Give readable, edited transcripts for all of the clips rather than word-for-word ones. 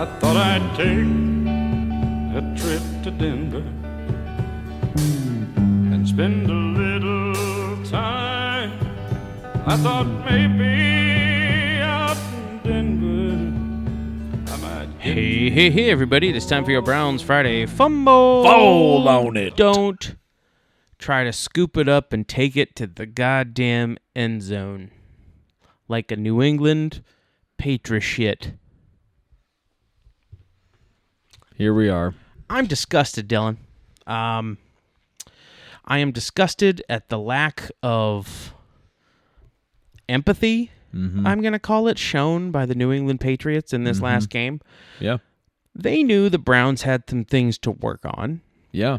I thought I'd take a trip to Denver and spend a little time. I thought maybe out in Denver I might get Hey, everybody. It is time for your Browns Friday Fumble. Fold on it. Don't try to scoop it up and take it to the goddamn end zone like a New England Patriots shit. Here we are. I'm disgusted, Dylan. I am disgusted at the lack of empathy, I'm going to call it, shown by the New England Patriots in this last game. Yeah. They knew the Browns had some things to work on. Yeah.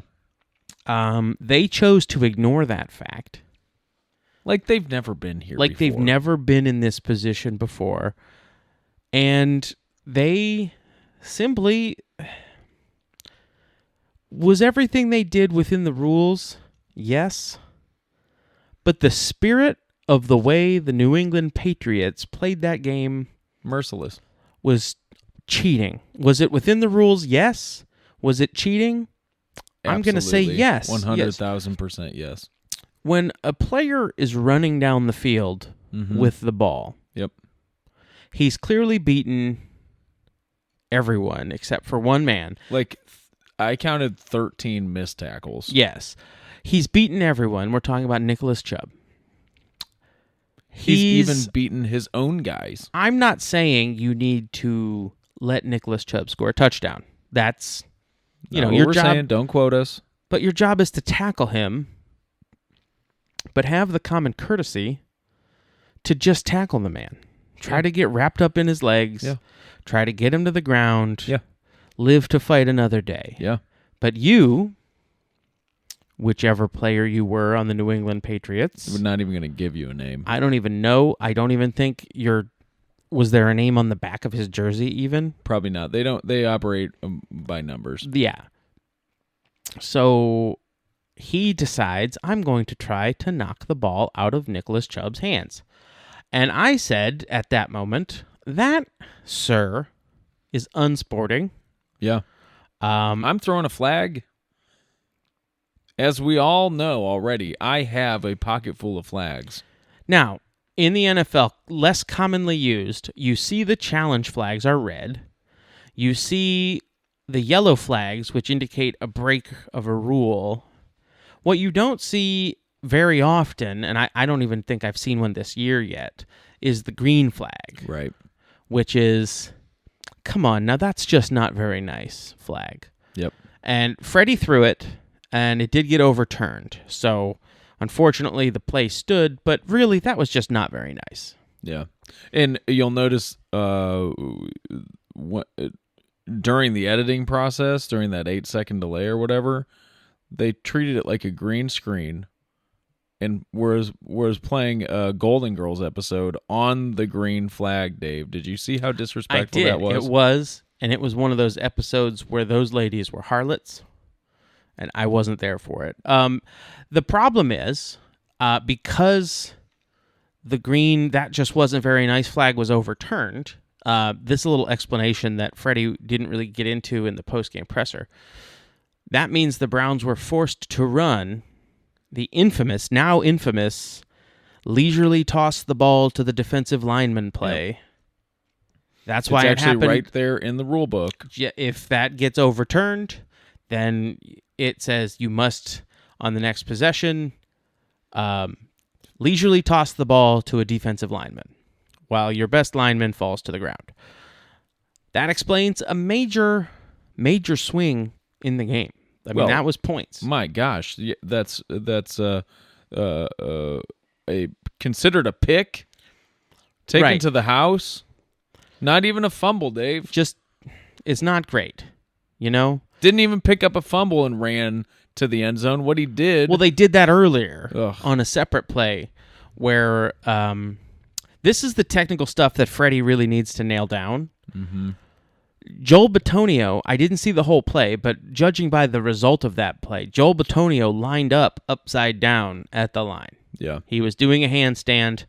They chose to ignore that fact. Like they've never been here Like before. they've never been in this position before. And they simply... Was everything they did within the rules? Yes. But the spirit of the way the New England Patriots played that game Merciless. was cheating. Was it within the rules? Yes. Was it cheating? I'm going to say Absolutely. yes. 100,000% yes. When a player is running down the field with the ball, Yep. he's clearly beaten everyone except for one man. Like, I counted 13 missed tackles. Yes. He's beaten everyone. We're talking about Nicholas Chubb. He's even beaten his own guys. I'm not saying you need to let Nicholas Chubb score a touchdown. That's, Not what your we're job. saying. Don't quote us. But your job is to tackle him, but have the common courtesy to just tackle the man. Try to get wrapped up in his legs. Yeah. Try to get him to the ground. Yeah. Live to fight another day. Yeah. But you, whichever player you were on the New England Patriots, We're not even going to give you a name. I don't even know. I don't even think was there a name on the back of his jersey even? Probably not. They operate by numbers. Yeah. So he decides, I'm going to try to knock the ball out of Nicholas Chubb's hands. And I said at that moment, that, sir, is unsporting. Yeah. I'm throwing a flag. As we all know already, I have a pocket full of flags. Now, in the NFL, less commonly used, you see the challenge flags are red. You see the yellow flags, which indicate a break of a rule. What you don't see very often, and I don't even think I've seen one this year yet, is the green flag. Right. Which is, come on, now that's just not very nice flag. Yep. And Freddie threw it, and it did get overturned. So, unfortunately, the play stood, but really, that was just not very nice. Yeah. And you'll notice during the editing process, during that 8-second delay or whatever, they treated it like a green screen. And whereas playing a Golden Girls episode on the green flag, Dave, did you see how disrespectful that was? It was, and it was one of those episodes where those ladies were harlots, and I wasn't there for it. The problem is, because the green, that just wasn't very nice flag was overturned, this little explanation that Freddie didn't really get into in the post-game presser, that means the Browns were forced to run the now infamous, leisurely toss the ball to the defensive lineman play. Yep. That's why it's it actually happened. Right there in the rule book. If that gets overturned, then it says you must, on the next possession, leisurely toss the ball to a defensive lineman while your best lineman falls to the ground. That explains a major swing in the game. I mean, that was points. My gosh, that's considered a pick, taken to the house. Not even a fumble, Dave. Just, it's not great, Didn't even pick up a fumble and ran to the end zone. What he did... Well, they did that earlier on a separate play where this is the technical stuff that Freddie really needs to nail down. Mm-hmm. Joel Bitonio, I didn't see the whole play, but judging by the result of that play, Joel Bitonio lined up upside down at the line. Yeah. He was doing a handstand.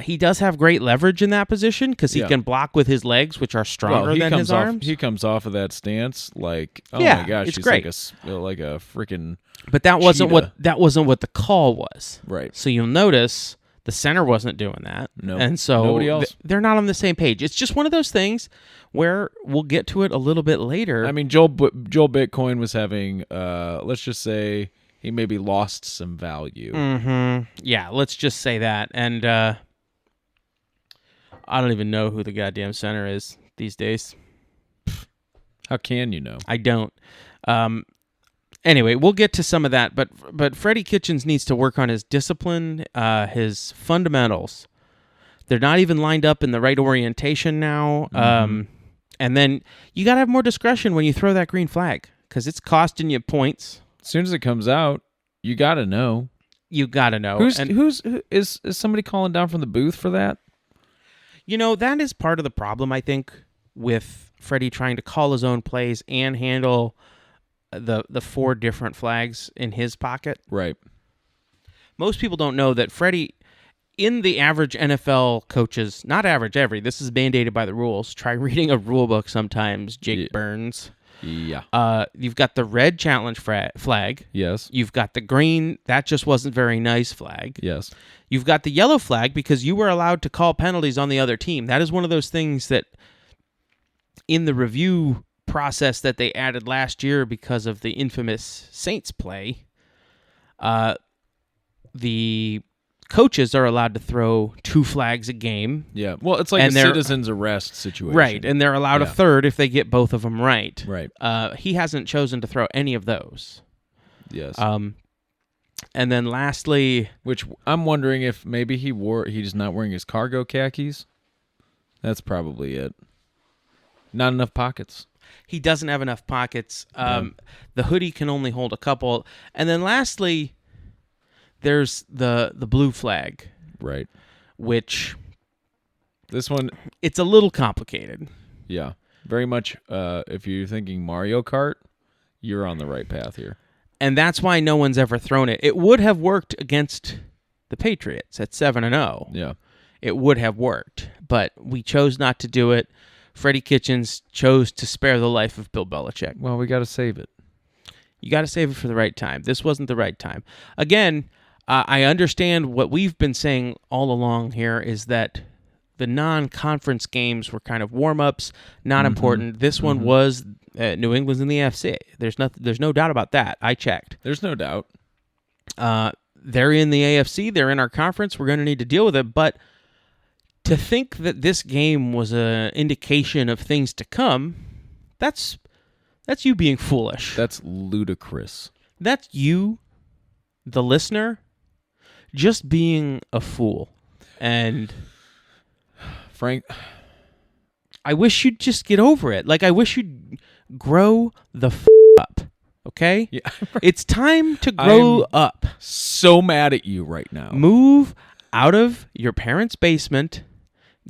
He does have great leverage in that position because he Yeah. can block with his legs, which are stronger than his arms. He comes off of that stance like, oh Yeah, my gosh, it's he's great. like a freaking But that wasn't cheetah. what the call was. Right. So you'll notice the center wasn't doing that. Nope. And so Nobody else. they're not on the same page. It's just one of those things where we'll get to it a little bit later. I mean, Joel Bitcoin was having, let's just say, he maybe lost some value. Yeah, let's just say that. And I don't even know who the goddamn center is these days. How can you know? I don't. Anyway, we'll get to some of that, but Freddie Kitchens needs to work on his discipline, his fundamentals. They're not even lined up in the right orientation now. And then you got to have more discretion when you throw that green flag because it's costing you points. As soon as it comes out, you got to know. You got to know. Is somebody calling down from the booth for that? You know, that is part of the problem, I think, with Freddie trying to call his own plays and handle the 4 different flags in his pocket. Right. Most people don't know that Freddie, in the average NFL coaches, not average every, this is mandated by the rules. Try reading a rule book sometimes, Jake Burns. Yeah. You've got the red challenge flag. Yes. You've got the green, that just wasn't very nice flag. Yes. You've got the yellow flag because you were allowed to call penalties on the other team. That is one of those things that in the review process that they added last year because of the infamous Saints play, the coaches are allowed to throw 2 flags a game. Yeah. Well, it's like a citizen's arrest situation. Right, and they're allowed a third if they get both of them right. Right. He hasn't chosen to throw any of those. Yes. And then lastly, which I'm wondering if maybe he's not wearing his cargo khakis. That's probably it. Not enough pockets. He doesn't have enough pockets. The hoodie can only hold a couple. And then lastly, there's the blue flag. Right. Which this one, it's a little complicated. Yeah. Very much if you're thinking Mario Kart, you're on the right path here. And that's why no one's ever thrown it. It would have worked against the Patriots at 7-0. Yeah. It would have worked, but we chose not to do it. Freddie Kitchens chose to spare the life of Bill Belichick. Well, we got to save it. You got to save it for the right time. This wasn't the right time. Again, I understand what we've been saying all along here is that the non-conference games were kind of warm-ups, not important. This one was New England's in the AFC. There's no doubt about that. I checked. There's no doubt. They're in the AFC. They're in our conference. We're going to need to deal with it. But to think that this game was an indication of things to come, that's you being foolish. That's ludicrous. That's you, the listener, just being a fool. And Frank, I wish you'd just get over it. Like, I wish you'd grow the up. Okay? Yeah. It's time to grow up. So mad at you right now. Move out of your parents' basement,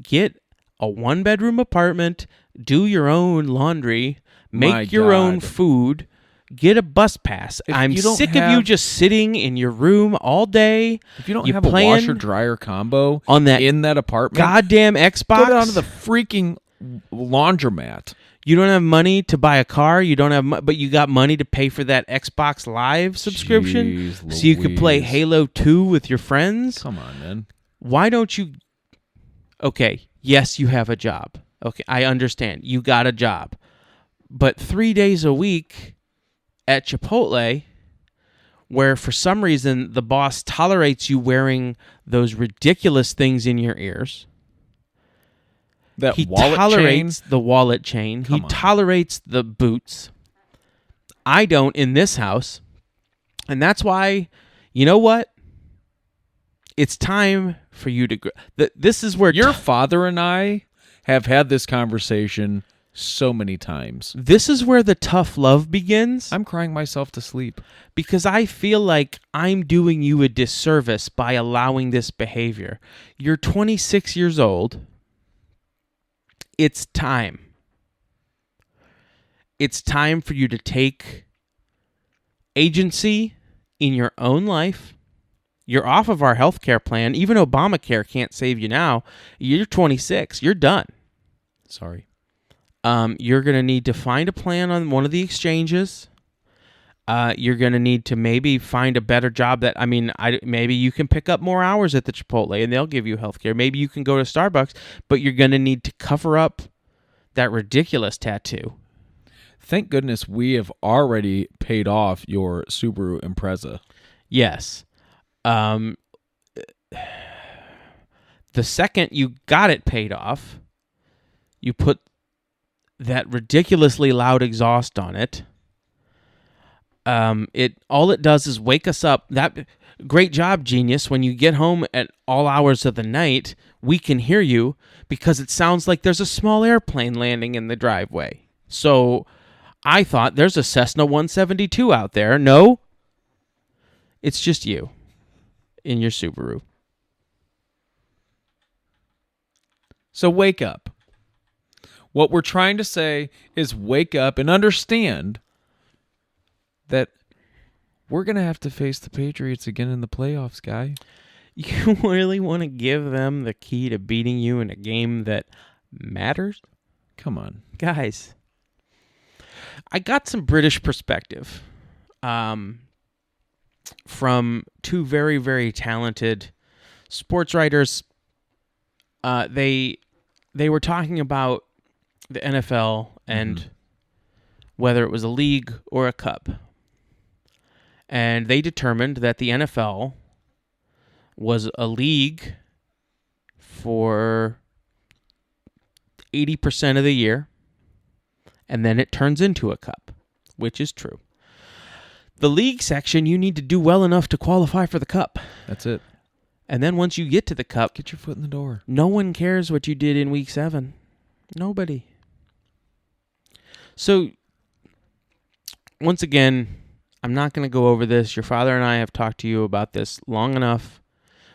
get a 1-bedroom apartment, do your own laundry, make your own food, get a bus pass. I'm sick of you just sitting in your room all day. If you don't have a washer-dryer combo on that in that apartment, goddamn Xbox, go down to the freaking laundromat. You don't have money to buy a car. You don't have, but you got money to pay for that Xbox Live subscription, Jeez so you could play Halo 2 with your friends. Come on, man. Why don't you? Okay, yes, you have a job. Okay, I understand. You got a job, but 3 days a week at Chipotle, where for some reason the boss tolerates you wearing those ridiculous things in your ears. He tolerates the wallet chain. He tolerates the boots. I don't in this house. And that's why, you know what? It's time for you to grow. This is where your father and I have had this conversation so many times. This is where the tough love begins. I'm crying myself to sleep. Because I feel like I'm doing you a disservice by allowing this behavior. You're 26 years old. It's time. It's time for you to take agency in your own life. You're off of our health care plan. Even Obamacare can't save you now. You're 26. You're done. Sorry. You're going to need to find a plan on one of the exchanges. You're going to need to maybe find a better job maybe you can pick up more hours at the Chipotle and they'll give you health care. Maybe you can go to Starbucks, but you're going to need to cover up that ridiculous tattoo. Thank goodness we have already paid off your Subaru Impreza. Yes. The second you got it paid off, you put that ridiculously loud exhaust on it. All it does is wake us up. That great job, genius. When you get home at all hours of the night, we can hear you because it sounds like there's a small airplane landing in the driveway. So I thought there's a Cessna 172 out there. No, it's just you in your Subaru. So wake up. What we're trying to say is wake up and understand that we're going to have to face the Patriots again in the playoffs, guy. You really want to give them the key to beating you in a game that matters? Come on. Guys, I got some British perspective from two very, very talented sports writers. They were talking about the NFL and whether it was a league or a cup. And they determined that the NFL was a league for 80% of the year, and then it turns into a cup, which is true. The league section, you need to do well enough to qualify for the cup. That's it. And then once you get to the cup, Get your foot in the door. no one cares what you did in week 7. Nobody. So, once again, I'm not going to go over this. Your father and I have talked to you about this long enough,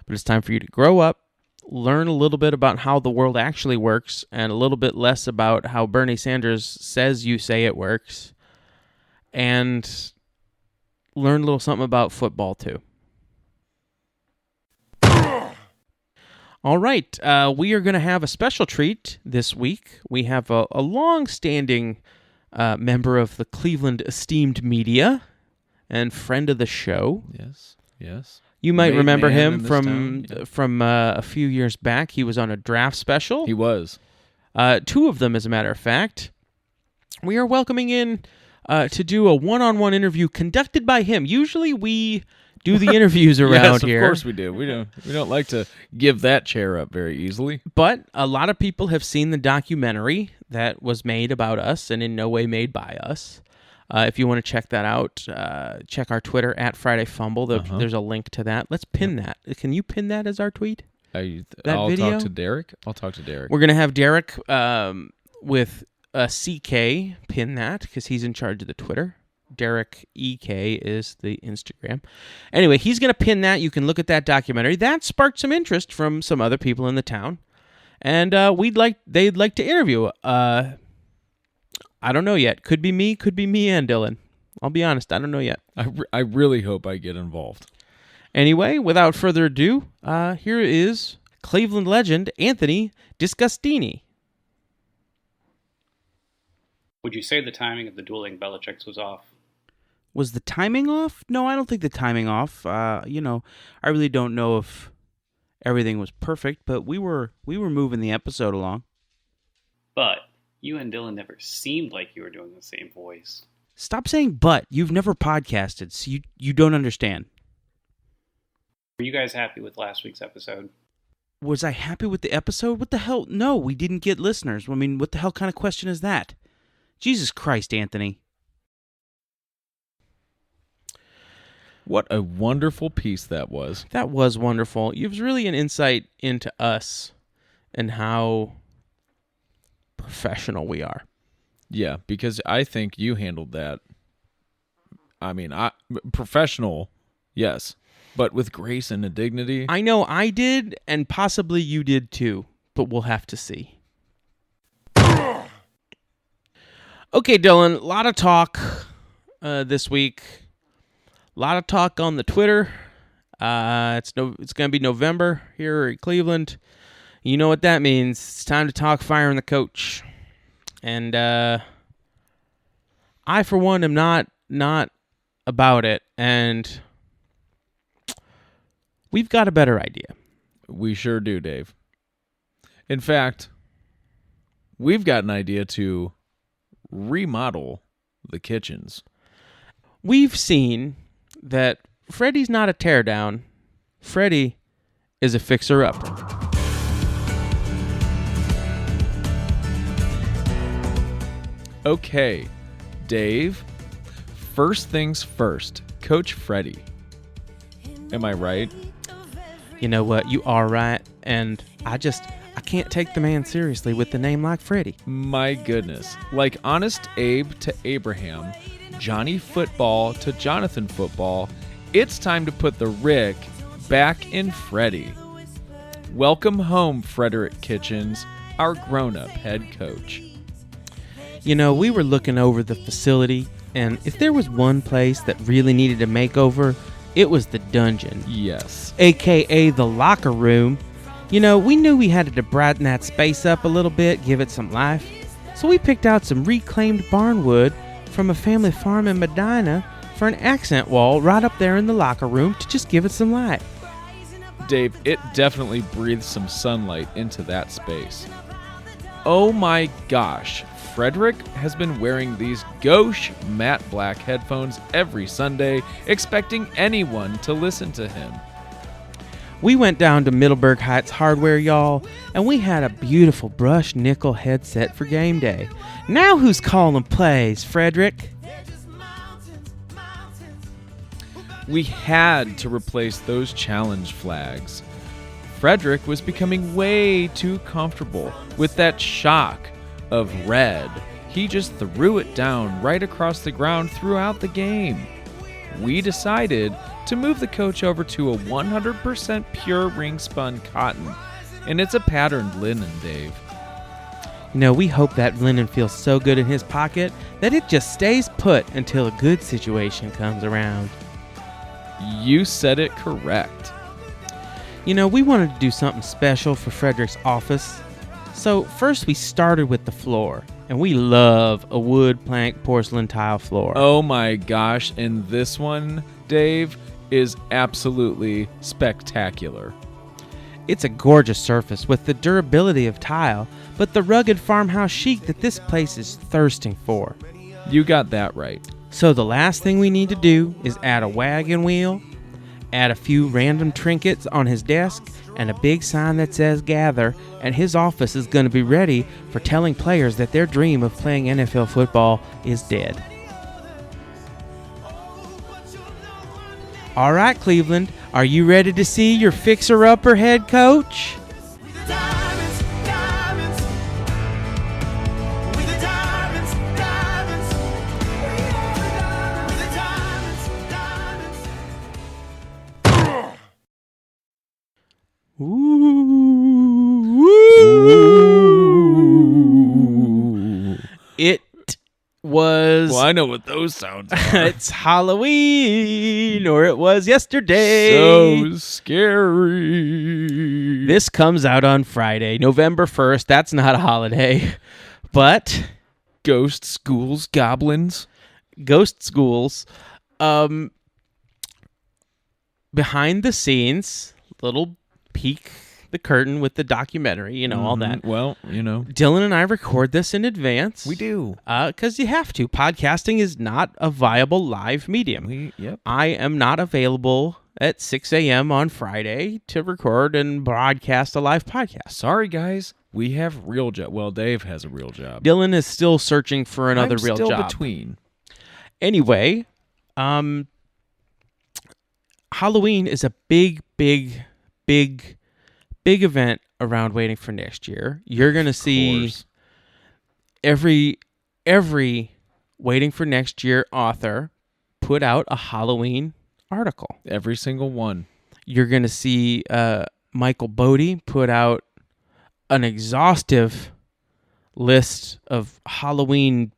but it's time for you to grow up, learn a little bit about how the world actually works, and a little bit less about how Bernie Sanders says you say it works, and learn a little something about football, too. All right, we are going to have a special treat this week. We have a long-standing member of the Cleveland esteemed media and friend of the show. Yes. You might Made remember man him in this from town. from a few years back. He was on a draft special. He was. 2 of them, as a matter of fact. We are welcoming in to do a one-on-one interview conducted by him. Usually we do the interviews around here. Yes, of course we do. We don't like to give that chair up very easily. But a lot of people have seen the documentary that was made about us and in no way made by us. If you want to check that out, check our Twitter at Friday Fumble. There's a link to that. Let's pin that. Can you pin that as our tweet? I'll video? talk to Derek. We're going to have Derek with a CK pin that because he's in charge of the Twitter. Derek EK is the Instagram. Anyway, he's going to pin that. You can look at that documentary. That sparked some interest from some other people in the town. And they'd like to interview. I don't know yet. Could be me and Dylan. I'll be honest, I don't know yet. I really hope I get involved. Anyway, without further ado, here is Cleveland legend Anthony Disgustini. Would you say the timing of the dueling Belichicks was off? Was the timing off? No, I don't think the timing off. I really don't know if everything was perfect, but we were moving the episode along. But you and Dylan never seemed like you were doing the same voice. Stop saying but. You've never podcasted, so you don't understand. Were you guys happy with last week's episode? Was I happy with the episode? What the hell? No, we didn't get listeners. I mean, what the hell kind of question is that? Jesus Christ, Anthony. What a wonderful piece that was. That was wonderful. It was really an insight into us and how professional we are. Yeah, because I think you handled that. I mean, professional, yes, but with grace and a dignity. I know I did, and possibly you did too, but we'll have to see. Okay, Dylan, a lot of talk this week. A lot of talk on the Twitter. It's going to be November here in Cleveland. You know what that means. It's time to talk firing the coach. And I, for one, am not about it. And we've got a better idea. We sure do, Dave. In fact, we've got an idea to remodel the kitchens. We've seen that Freddie's not a teardown. Freddie is a fixer-upper. Okay, Dave, first things first, Coach Freddie. Am I right? You know what? You are right. And I can't take the man seriously with the name like Freddie. My goodness. Like Honest Abe to Abraham, Johnny Football to Jonathan Football, it's time to put the Rick back in Freddie. Welcome home, Frederick Kitchens, our grown-up head coach. You know, we were looking over the facility, and if there was one place that really needed a makeover, it was the dungeon. Yes. AKA the locker room. You know, we knew we had to brighten that space up a little bit, give it some life. So we picked out some reclaimed barnwood from a family farm in Medina for an accent wall right up there in the locker room to just give it some light. Dave, it definitely breathes some sunlight into that space. Oh my gosh, Frederick has been wearing these gauche matte black headphones every Sunday, expecting anyone to listen to him. We went down to Middleburg Heights Hardware, y'all, and we had a beautiful brushed nickel headset for game day. Now who's calling plays, Frederick? We had to replace those challenge flags. Frederick was becoming way too comfortable with that shock of red. He just threw it down right across the ground throughout the game. We decided to move the coach over to a 100% pure ring-spun cotton, and it's a patterned linen, Dave. You know, we hope that linen feels so good in his pocket that it just stays put until a good situation comes around. You said it correct. You know, we wanted to do something special for Frederick's office. So first we started with the floor, and we love a wood plank porcelain tile floor. Oh my gosh, and this one, Dave, is absolutely spectacular. It's a gorgeous surface with the durability of tile, but the rugged farmhouse chic that this place is thirsting for. You got that right. So the last thing we need to do is add a wagon wheel, add a few random trinkets on his desk, and a big sign that says gather, and his office is going to be ready for telling players that their dream of playing NFL football is dead. All right, Cleveland, are you ready to see your fixer-upper head coach? Ooh. It was... Well, I know what those sounds are. It's Halloween, or it was yesterday. So scary. This comes out on Friday, November 1st. That's not a holiday. But... Ghost schools, goblins. Ghost schools. Behind the scenes, little peek the curtain with the documentary, you know, all that. Well, you know. Dylan and I record this in advance. We do. Because you have to. Podcasting is not a viable live medium. Yep. I am not available at 6 a.m. on Friday to record and broadcast a live podcast. Sorry, guys. We have real job. Well, Dave has a real job. Dylan is still searching for another real still job. Between. Anyway, Halloween is a big event around waiting for next year. You're going to see every waiting for next year author put out a Halloween article. Every single one. You're going to see Michael Bodie put out an exhaustive list of Halloween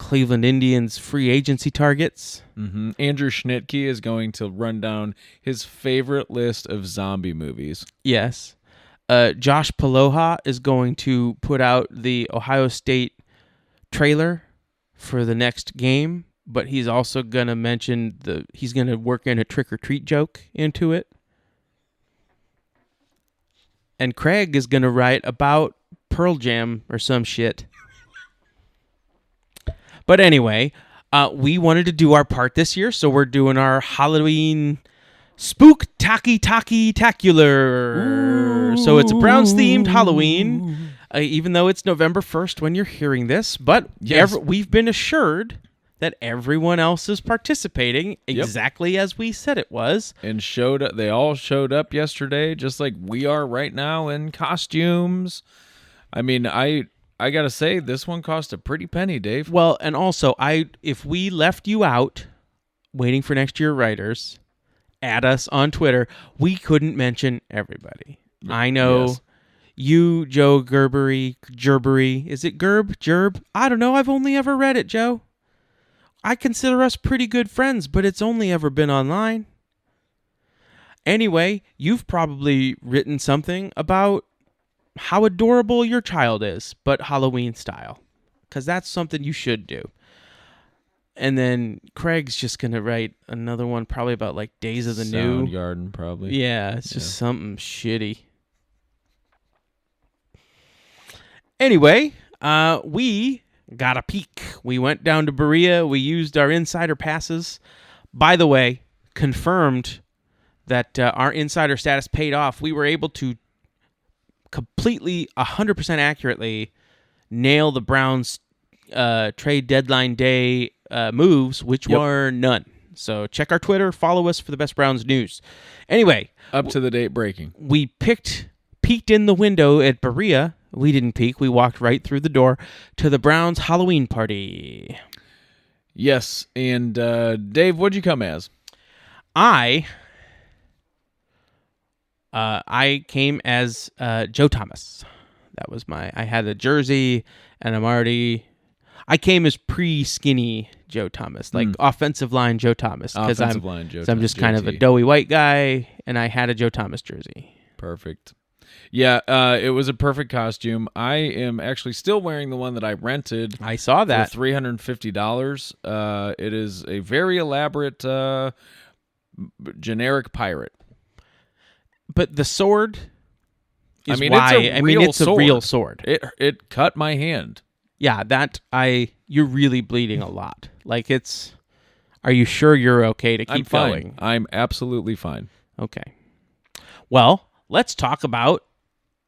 Cleveland Indians free agency targets. Mm-hmm. Andrew Schnitke is going to run down his favorite list of zombie movies. Yes. Josh Paloha is going to put out the Ohio State trailer for the next game, but he's also going to mention he's going to work in a trick-or-treat joke into it. And Craig is going to write about Pearl Jam or some shit. But anyway, we wanted to do our part this year, so we're doing our Halloween Spook-Tacky-Tacky-Tacular. So it's a Browns-themed Halloween, even though it's November 1st when you're hearing this. But Yes. we've been assured that everyone else is participating exactly as we said it was. And they all showed up yesterday, just like we are right now in costumes. I mean, I gotta say, this one cost a pretty penny, Dave. Well, and also, if we left you out waiting for next year writers, add us on Twitter, we couldn't mention everybody. I know Yes. you, Joe Gerbery. Is it Gerb? I don't know. I've only ever read it, Joe. I consider us pretty good friends, but it's only ever been online. Anyway, you've probably written something about how adorable your child is, but Halloween style, because that's something you should do. And then Craig's just going to write another one probably about like Days of the New. Soundgarden, probably. Yeah, it's just something shitty. Anyway, we got a peek. We went down to Berea. We used our insider passes. By the way, confirmed that our insider status paid off. We were able to completely, 100% accurately nail the Browns trade deadline day moves, which were none. So check our Twitter, follow us for the best Browns news. Anyway, Up to the date breaking. we peeked in the window at Berea. We didn't peek. We walked right through the door to the Browns Halloween party. Yes, and Dave, what'd you come as? I came as Joe Thomas. That was I had a jersey, and I came as pre-skinny Joe Thomas, like offensive line Joe Thomas, because I'm just kind of a doughy white guy, and I had a Joe Thomas jersey. Perfect. Yeah, it was a perfect costume. I am actually still wearing the one that I rented. I saw that. For $350. It is a very elaborate generic pirate. But the sword is it's a real sword. It cut my hand. Yeah, you're really bleeding a lot. Like are you sure you're okay to keep I'm fine. going? I'm absolutely fine. Okay. Well, let's talk about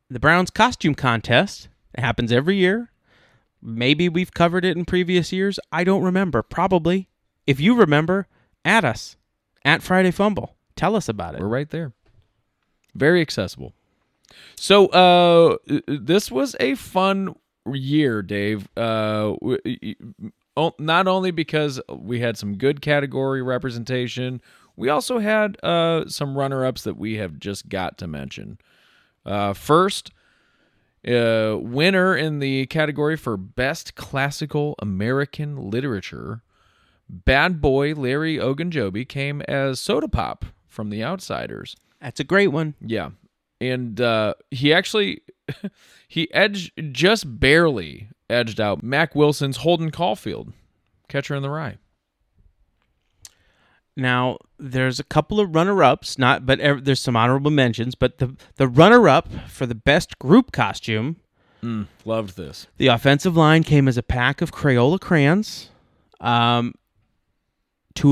the Browns costume contest. It happens every year. Maybe we've covered it in previous years. I don't remember. Probably. If you remember, add us at Friday Fumble. Tell us about it. We're right there. Very accessible. So this was a fun year, Dave. Not only because we had some good category representation, we also had some runner-ups that we have just got to mention. First, winner in the category for Best Classical American Literature, Bad Boy Larry Ogunjobi came as Soda Pop from The Outsiders. That's a great one. Yeah. And he actually, just barely edged out Mac Wilson's Holden Caulfield, Catcher in the Rye. Now, there's a couple of runner-ups, there's some honorable mentions, but the runner-up for the best group costume, Loved this. the offensive line came as a pack of Crayola crayons, 2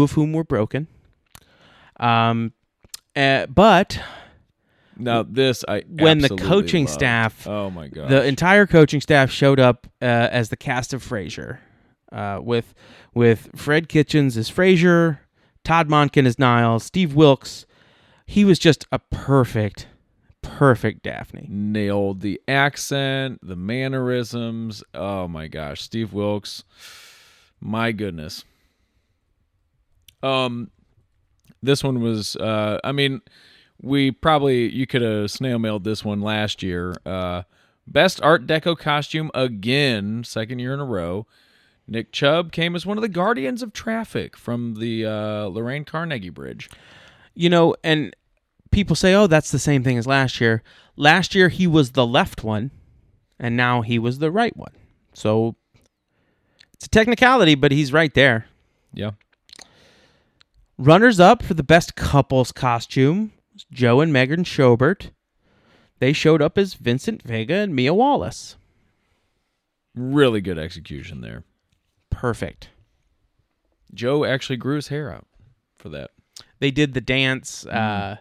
of whom were broken. But Now this when the absolutely coaching loved. staff, Oh my gosh. the entire coaching staff showed up as the cast of Frasier, with Fred Kitchens as Frasier, Todd Monken as Niles, Steve Wilkes. He was just a perfect Daphne. Nailed the accent, the mannerisms. Oh my gosh, Steve Wilkes. My goodness. This one was you could have snail mailed this one last year. Best Art Deco costume again, second year in a row. Nick Chubb came as one of the guardians of traffic from the Lorraine Carnegie Bridge. And people say, oh, that's the same thing as last year. Last year, he was the left one, and now he was the right one. So it's a technicality, but he's right there. Yeah. Runners up for the best couples costume, Joe and Megan Schobert. They showed up as Vincent Vega and Mia Wallace. Really good execution there. Perfect. Joe actually grew his hair out for that. They did the dance, and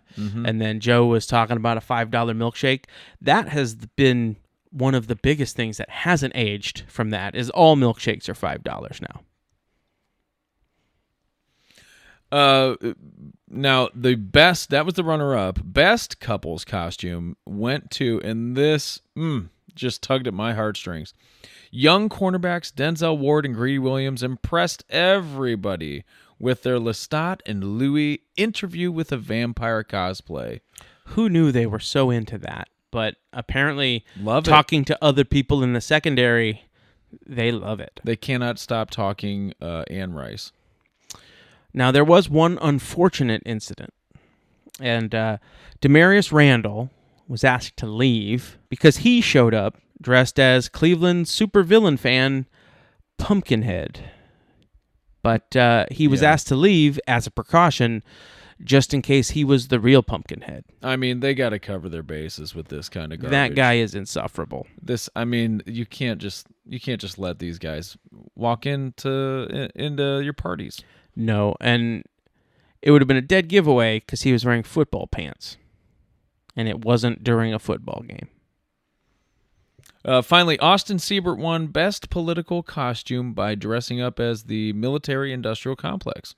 then Joe was talking about a $5 milkshake. That has been one of the biggest things that hasn't aged from that, is all milkshakes are $5 now. Now the best, that was the runner-up, best couples costume went to, and this just tugged at my heartstrings. Young cornerbacks Denzel Ward and Greedy Williams impressed everybody with their Lestat and Louis interview with a vampire cosplay. Who knew they were so into that? But apparently, Love it. talking to other people in the secondary, they love it. They cannot stop talking Anne Rice. Now, there was one unfortunate incident, and Demarius Randall was asked to leave because he showed up dressed as Cleveland's supervillain fan, Pumpkinhead. But he was asked to leave as a precaution just in case he was the real Pumpkinhead. I mean, they got to cover their bases with this kind of garbage. That guy is insufferable. You can't just let these guys walk into your parties. No, and it would have been a dead giveaway because he was wearing football pants, and it wasn't during a football game. Finally, Austin Siebert won Best Political Costume by dressing up as the military-industrial complex.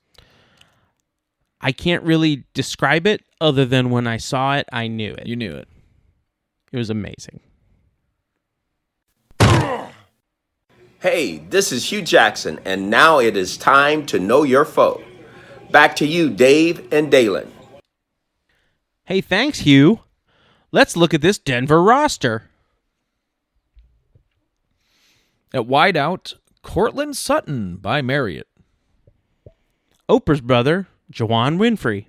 I can't really describe it other than when I saw it, I knew it. You knew it. It was amazing. Hey, this is Hugh Jackson, and now it is time to know your foe. Back to you, Dave and Dalen. Hey, thanks, Hugh. Let's look at this Denver roster. At wideout, Cortland Sutton by Marriott. Oprah's brother, Jawan Winfrey.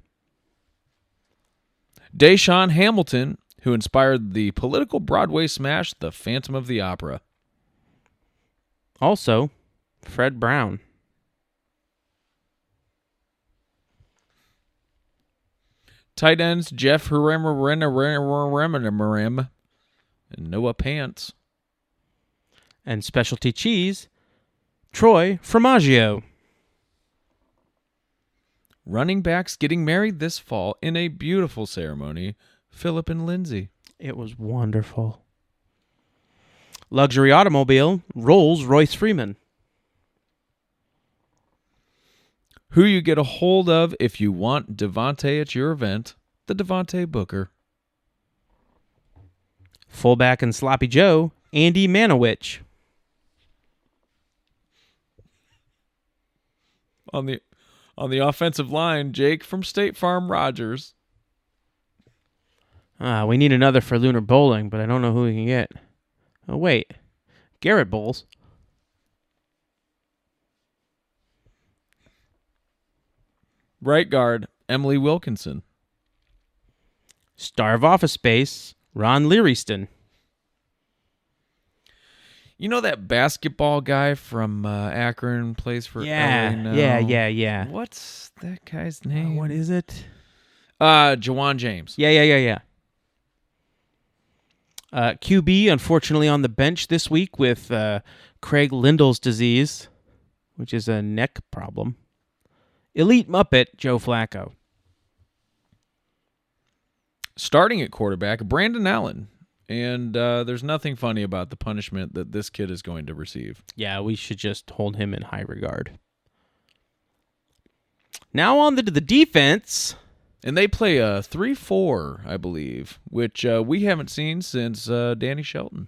Deshaun Hamilton, who inspired the political Broadway smash The Phantom of the Opera. Also, Fred Brown. Tight ends, Jeff Herrera and Noah Pants. And specialty cheese, Troy Formaggio. Running backs getting married this fall in a beautiful ceremony, Philip and Lindsay. It was wonderful. Luxury automobile, Rolls-Royce Freeman. Who you get a hold of if you want Devontae at your event, the Devontae Booker. Fullback and Sloppy Joe, Andy Manowich. On the offensive line, Jake from State Farm Rogers. We need another for Lunar Bowling, but I don't know who we can get. Oh, wait. Garrett Bowles. Right guard, Emily Wilkinson. Star of Office Space, Ron Learyston. You know that basketball guy from Akron, plays for LA now? Yeah. What's that guy's name? What is it? Jawan James. Yeah. QB, unfortunately, on the bench this week with Craig Lindell's disease, which is a neck problem. Elite Muppet, Joe Flacco. Starting at quarterback, Brandon Allen. And there's nothing funny about the punishment that this kid is going to receive. Yeah, we should just hold him in high regard. Now on to the defense. And they play a 3-4, I believe, which we haven't seen since Danny Shelton.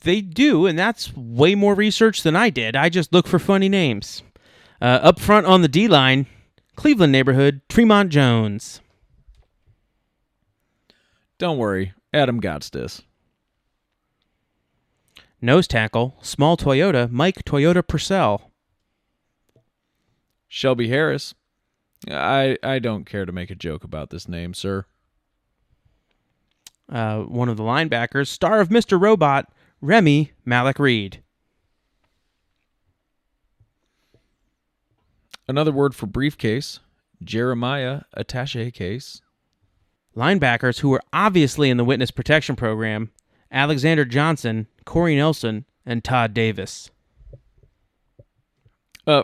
They do, and that's way more research than I did. I just look for funny names. Up front on the D-line, Cleveland neighborhood, Tremont Jones. Don't worry, Adam got this. Nose tackle, small Toyota, Mike Toyota Purcell. Shelby Harris. I don't care to make a joke about this name, sir. One of the linebackers, star of Mr. Robot, Remy Malik Reed. Another word for briefcase, Jeremiah Attaché Case. Linebackers who were obviously in the witness protection program, Alexander Johnson, Corey Nelson, and Todd Davis.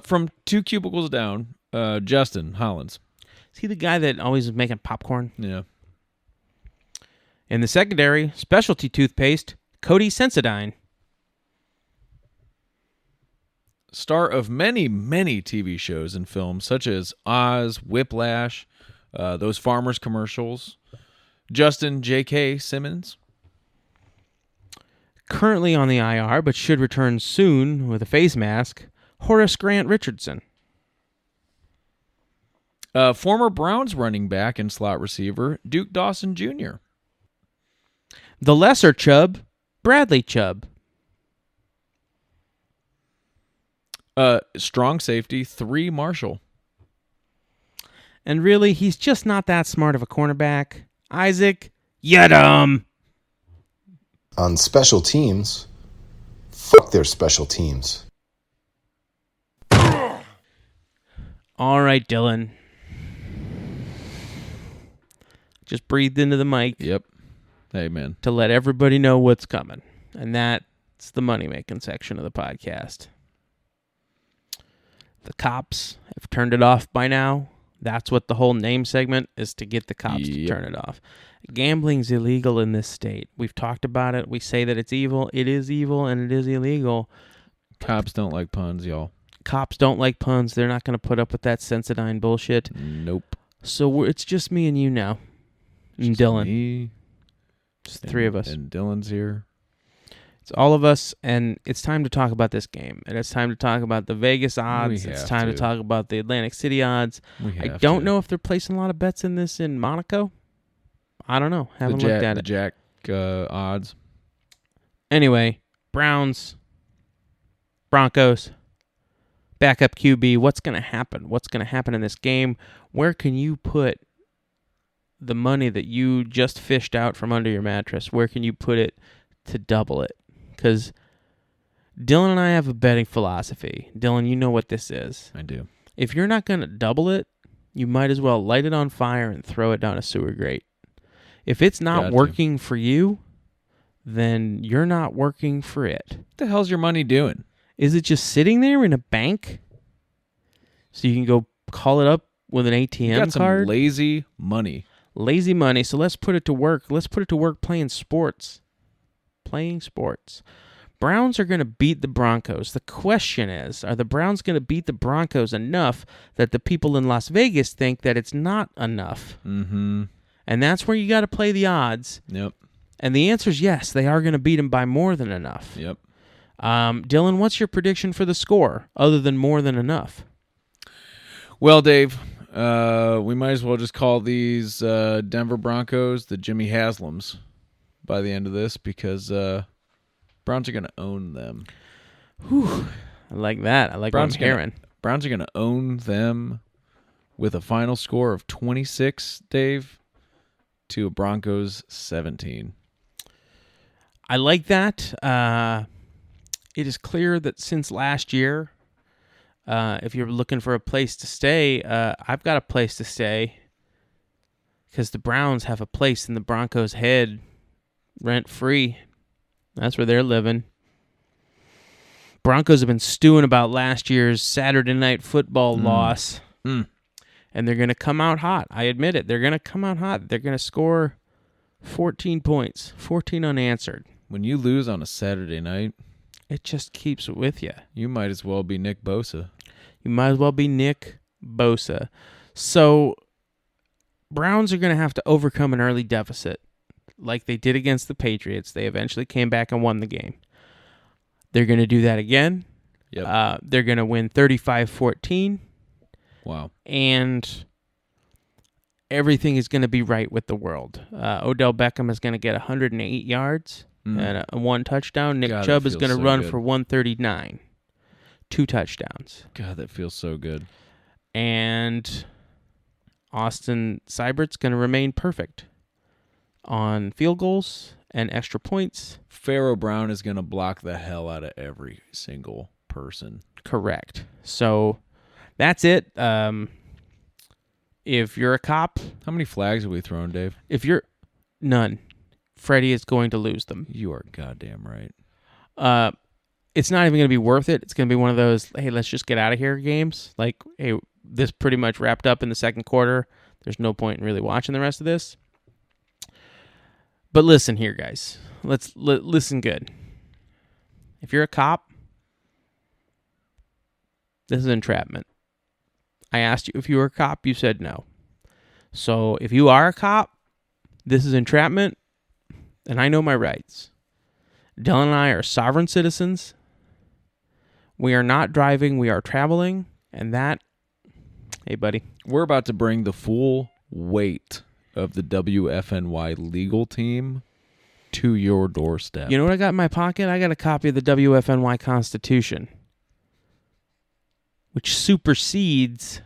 From 2 cubicles down, Justin Hollins. Is he the guy that always is making popcorn? Yeah. In the secondary, specialty toothpaste, Cody Sensodyne. Star of many, many TV shows and films, such as Oz, Whiplash, those Farmers commercials. Justin J.K. Simmons. Currently on the IR, but should return soon with a face mask, Horace Grant Richardson. Former Browns running back and slot receiver, Duke Dawson Jr. The lesser Chubb, Bradley Chubb. Strong safety, 3 Marshall. And really, he's just not that smart of a cornerback. Isaac Yedem. On special teams, fuck their special teams. All right, Dylan. Just breathed into the mic Yep. Hey, man. to let everybody know what's coming. And that's the money-making section of the podcast. The cops have turned it off by now. That's what the whole name segment is, to get the cops to turn it off. Gambling's illegal in this state. We've talked about it. We say that it's evil. It is evil, and it is illegal. Cops don't like puns, y'all. Cops don't like puns. They're not going to put up with that Sensodyne bullshit. Nope. So it's just me and you now. And Just Dylan. me, Just the 3 of us. And Dylan's here. It's all of us, and it's time to talk about this game. And it's time to talk about the Vegas odds. It's time to talk about the Atlantic City odds. I don't know if they're placing a lot of bets in this in Monaco. I don't know. Haven't looked at it. The Jack odds. Anyway, Browns, Broncos, backup QB. What's going to happen? What's going to happen in this game? Where can you put the money that you just fished out from under your mattress? Where can you put it to double it? Because Dylan and I have a betting philosophy. Dylan, you know what this is. I do. If you're not going to double it, you might as well light it on fire and throw it down a sewer grate. If it's not working for you, then you're not working for it. What the hell's your money doing? Is it just sitting there in a bank so you can go call it up with an ATM You got card? some lazy money. Lazy money. So let's put it to work. Let's put it to work playing sports. Browns are going to beat the Broncos. The question is, are the Browns going to beat the Broncos enough that the people in Las Vegas think that it's not enough? Mm-hmm. And that's where you got to play the odds. Yep. And the answer is yes, they are going to beat them by more than enough. Yep. Dylan, what's your prediction for the score other than more than enough? Well, Dave, we might as well just call these Denver Broncos the Jimmy Haslams by the end of this, because Browns are going to own them. Whew. I like that. I like Browns hearing. Browns are going to own them with a final score of 26, Dave, to a Broncos 17. I like that. It is clear that since last year, if you're looking for a place to stay, I've got a place to stay, because the Browns have a place in the Broncos' head, rent-free. That's where they're living. Broncos have been stewing about last year's Saturday Night Football loss, and they're going to come out hot. I admit it. They're going to come out hot. They're going to score 14 points, 14 unanswered. When you lose on a Saturday night, it just keeps with you. You might as well be Nick Bosa. You might as well be Nick Bosa. So, Browns are going to have to overcome an early deficit like they did against the Patriots. They eventually came back and won the game. They're going to do that again. Yep. They're going to win 35-14. Wow. And everything is going to be right with the world. Odell Beckham is going to get 108 yards. and a 1 touchdown. Nick God, Chubb that is going to feels so run good. for 139. 2 touchdowns. God, that feels so good. And Austin Seibert's going to remain perfect on field goals and extra points. Pharaoh Brown is going to block the hell out of every single person. Correct. So that's it. If you're a cop, How many flags have we thrown, Dave? if you're none, Freddie is going to lose them. You are goddamn right. It's not even going to be worth it. It's going to be one of those, hey, let's just get out of here games. Like, hey, this pretty much wrapped up in the second quarter. There's no point in really watching the rest of this. But listen here, guys. Let's listen good. If you're a cop, this is entrapment. I asked you if you were a cop. You said no. So if you are a cop, this is entrapment, and I know my rights. Dylan and I are sovereign citizens. We are not driving. We are traveling. And that, hey, buddy. We're about to bring the full weight of the WFNY legal team to your doorstep. You know what I got in my pocket? I got a copy of the WFNY Constitution, which supersedes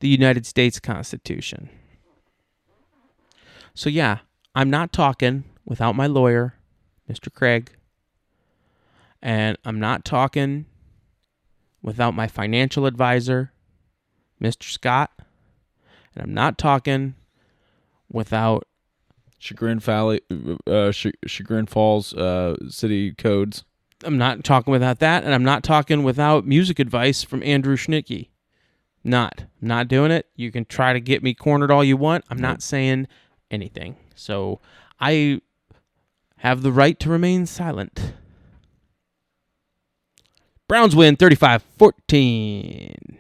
the United States Constitution. So yeah, I'm not talking without my lawyer, Mr. Craig, and I'm not talking without my financial advisor, Mr. Scott, and I'm not talking without Chagrin Falls city codes. I'm not talking without that, and I'm not talking without music advice from Andrew Schnicke. I'm not doing it. You can try to get me cornered all you want. I'm not saying anything. So I have the right to remain silent. Browns win 35-14.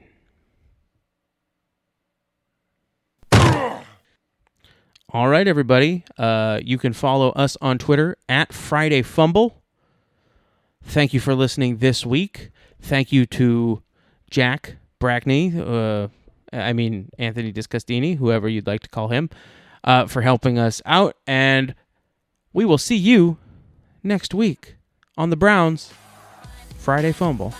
All right, everybody. You can follow us on Twitter at Friday Fumble. Thank you for listening this week. Thank you to Jack Brackney, Anthony Disgustini, whoever you'd like to call him, for helping us out. And we will see you next week on the Browns Friday Fumble.